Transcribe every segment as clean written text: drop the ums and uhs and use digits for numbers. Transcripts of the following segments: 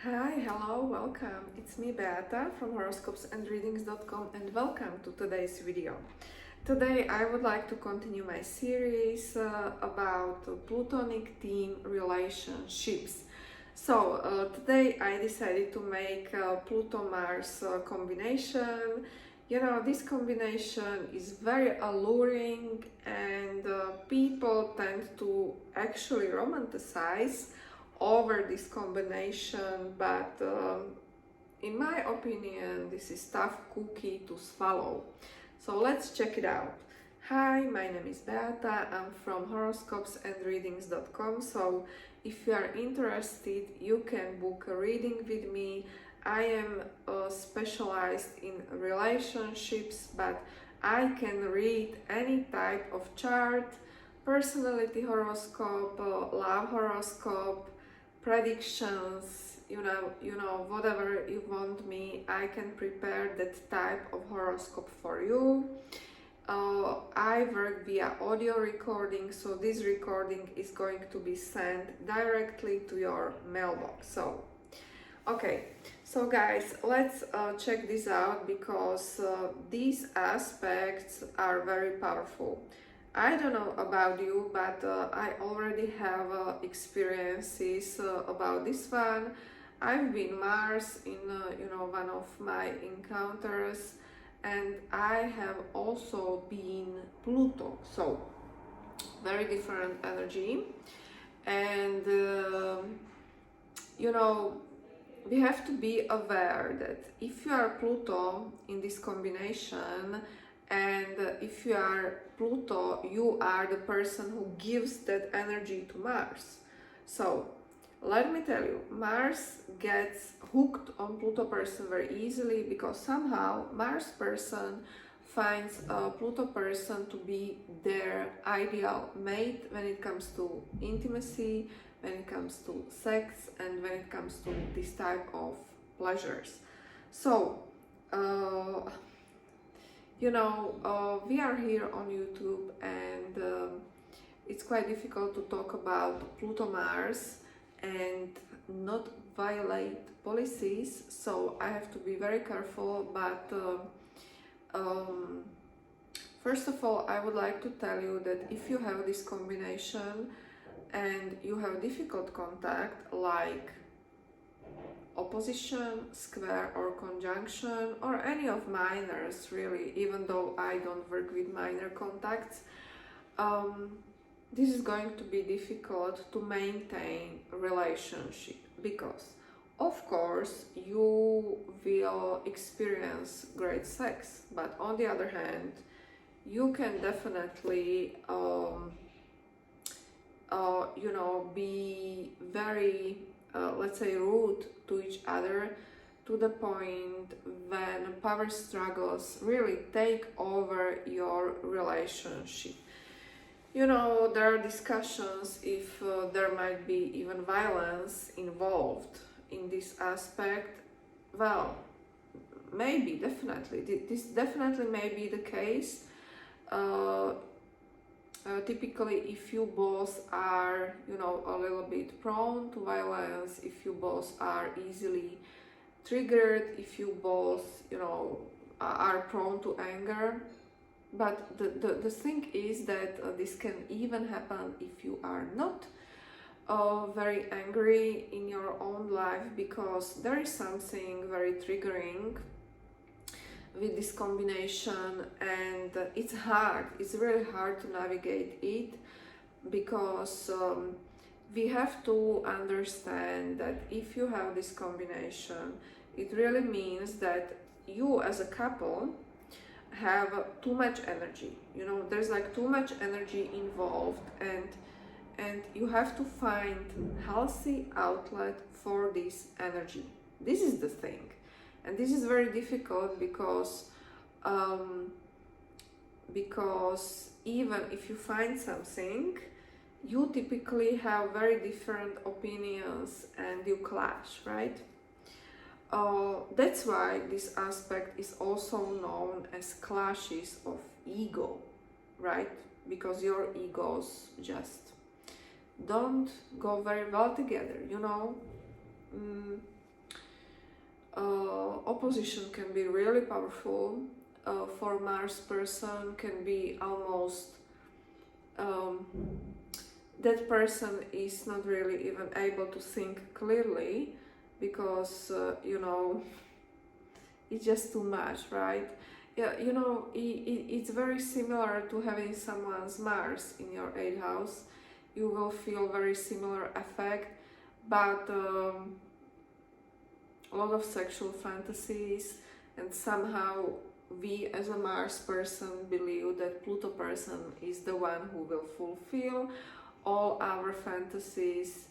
Hi, hello, welcome. It's me, Beata from Horoscopes and Readings.com, and welcome to today's video. Today I would like to continue my series about Plutonic Theme Relationships. Today I decided to make a Pluto-Mars combination. You know, this combination is very alluring and people tend to actually romanticize over this combination, but in my opinion this is tough cookie to swallow. So let's check it out. Hi, my name is Beata. I'm from Horoscopes and Readings.com. So if you are interested, you can book a reading with me. I am specialized in relationships, but I can read any type of chart, personality horoscope, love horoscope, predictions, whatever you want me, I can prepare that type of horoscope for you. I work via audio recording, so this recording is going to be sent directly to your mailbox. Okay, so guys, let's check this out because these aspects are very powerful. I don't know about you, but I already have experiences about this one. I've been Mars in one of my encounters, and I have also been Pluto. So very different energy, and we have to be aware that if you are Pluto in this combination, and if you are Pluto, you are the person who gives that energy to Mars. So let me tell you, Mars gets hooked on Pluto person very easily because somehow Mars person finds a Pluto person to be their ideal mate when it comes to intimacy, when it comes to sex, and when it comes to this type of pleasures. So we are here on YouTube, and it's quite difficult to talk about Pluto-Mars and not violate policies, so I have to be very careful. But first of all, I would like to tell you that if you have this combination and you have difficult contact like opposition, square or conjunction, or any of minors really, even though I don't work with minor contacts, this is going to be difficult to maintain a relationship because of course you will experience great sex, but on the other hand you can definitely be very let's say rude to each other, to the point when power struggles really take over your relationship. There are discussions if there might be even violence involved in this aspect. Well, maybe, definitely. This definitely may be the case. Typically, if you both are, a little bit prone to violence, if you both are easily triggered, if you both, are prone to anger. But the thing is that this can even happen if you are not very angry in your own life, because there is something very triggering with this combination, and it's really hard to navigate it, because we have to understand that if you have this combination, it really means that you as a couple have too much energy. There's like too much energy involved, and you have to find healthy outlet for this energy. This is the thing. And this is very difficult because even if you find something, you typically have very different opinions and you clash, right? That's why this aspect is also known as clashes of ego, right? Because your egos just don't go very well together, opposition can be really powerful. For Mars person can be almost that person is not really even able to think clearly because you know, it's just too much, right? Yeah, you know, it's very similar to having someone's Mars in your 8th house. You will feel very similar effect, but a lot of sexual fantasies, and somehow we as a Mars person believe that Pluto person is the one who will fulfill all our fantasies.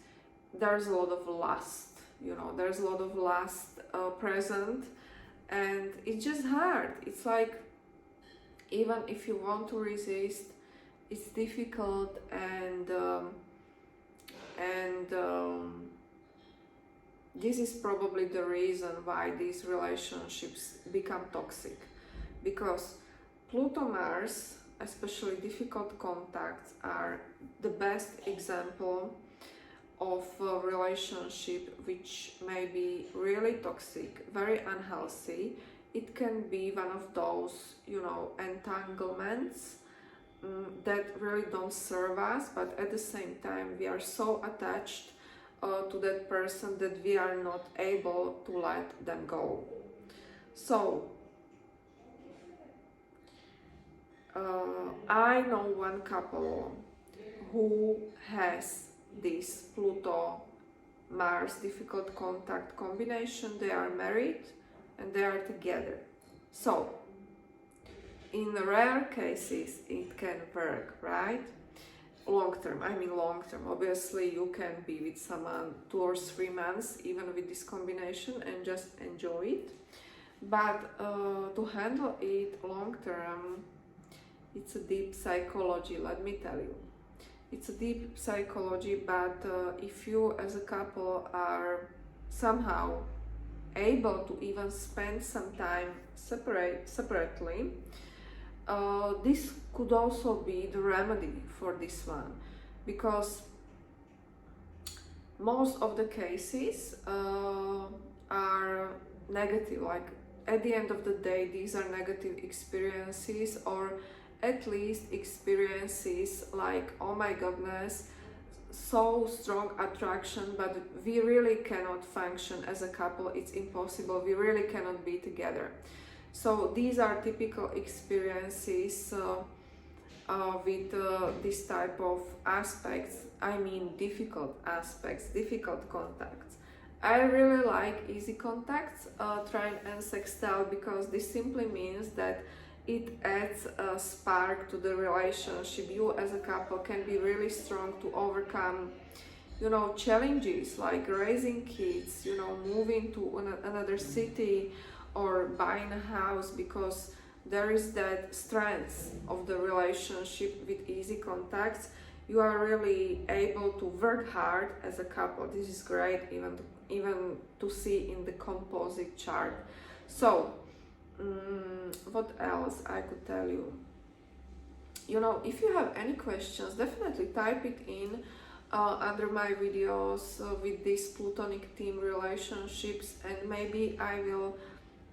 There's a lot of lust, you know, there's a lot of lust present, and it's just hard. It's like, even if you want to resist, it's difficult, and this is probably the reason why these relationships become toxic, because Pluto-Mars, especially difficult contacts, are the best example of a relationship which may be really toxic, very unhealthy. It can be one of those, you know, entanglements that really don't serve us, but at the same time we are so attached to that person that we are not able to let them go. So I know one couple who has this Pluto-Mars difficult contact combination. They are married and they are together. So in rare cases it can work, right? Long term, I mean long term. Obviously you can be with someone 2 or 3 months even with this combination and just enjoy it. But to handle it long term, it's a deep psychology, let me tell you. It's a deep psychology, but if you as a couple are somehow able to even spend some time separately, this could also be the remedy for this one, because most of the cases are negative. Like at the end of the day, these are negative experiences, or at least experiences like, oh my goodness, so strong attraction, but we really cannot function as a couple. It's impossible. We really cannot be together. So these are typical experiences with this type of aspects. I mean difficult aspects, difficult contacts. I really like easy contacts, trine and sextile, because this simply means that it adds a spark to the relationship. You as a couple can be really strong to overcome, you know, challenges like raising kids, you know, moving to another city or buying a house, because there is that strength of the relationship with easy contacts. You are really able to work hard as a couple. This is great even to see in the composite chart. So what else I could tell you? You know, if you have any questions, definitely type it in under my videos with these Plutonic theme relationships, and maybe I will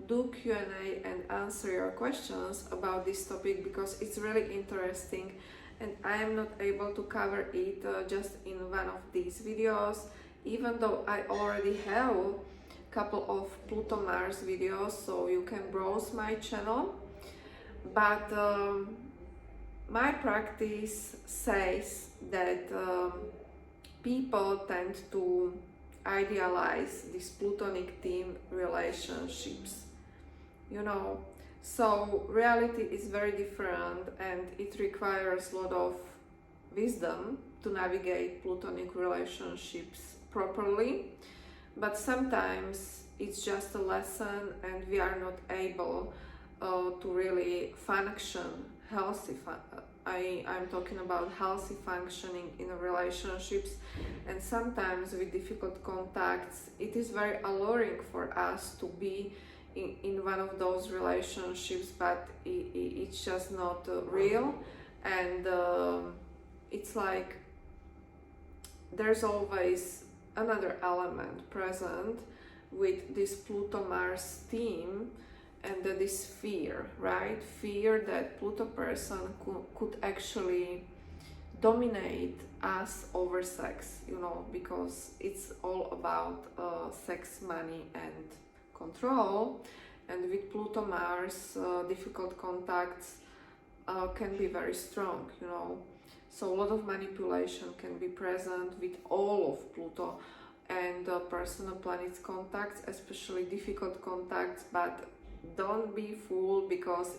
do Q&A and answer your questions about this topic, because it's really interesting and I am not able to cover it just in one of these videos, even though I already have couple of Pluto-Mars videos, so you can browse my channel. But my practice says that people tend to idealize these Plutonic theme relationships, you know. So reality is very different, and it requires a lot of wisdom to navigate Plutonic relationships properly. But sometimes it's just a lesson and we are not able to really function healthy. I'm talking about healthy functioning in relationships, and sometimes with difficult contacts it is very alluring for us to be in one of those relationships, but it's just not real, and it's like there's always another element present with this Pluto-Mars theme, and this fear, right? Fear that Pluto person could actually dominate us over sex, you know, because it's all about sex, money, and control. And with Pluto Mars, difficult contacts can be very strong, you know. So a lot of manipulation can be present with all of Pluto and personal planets contacts, especially difficult contacts. But don't be fooled, because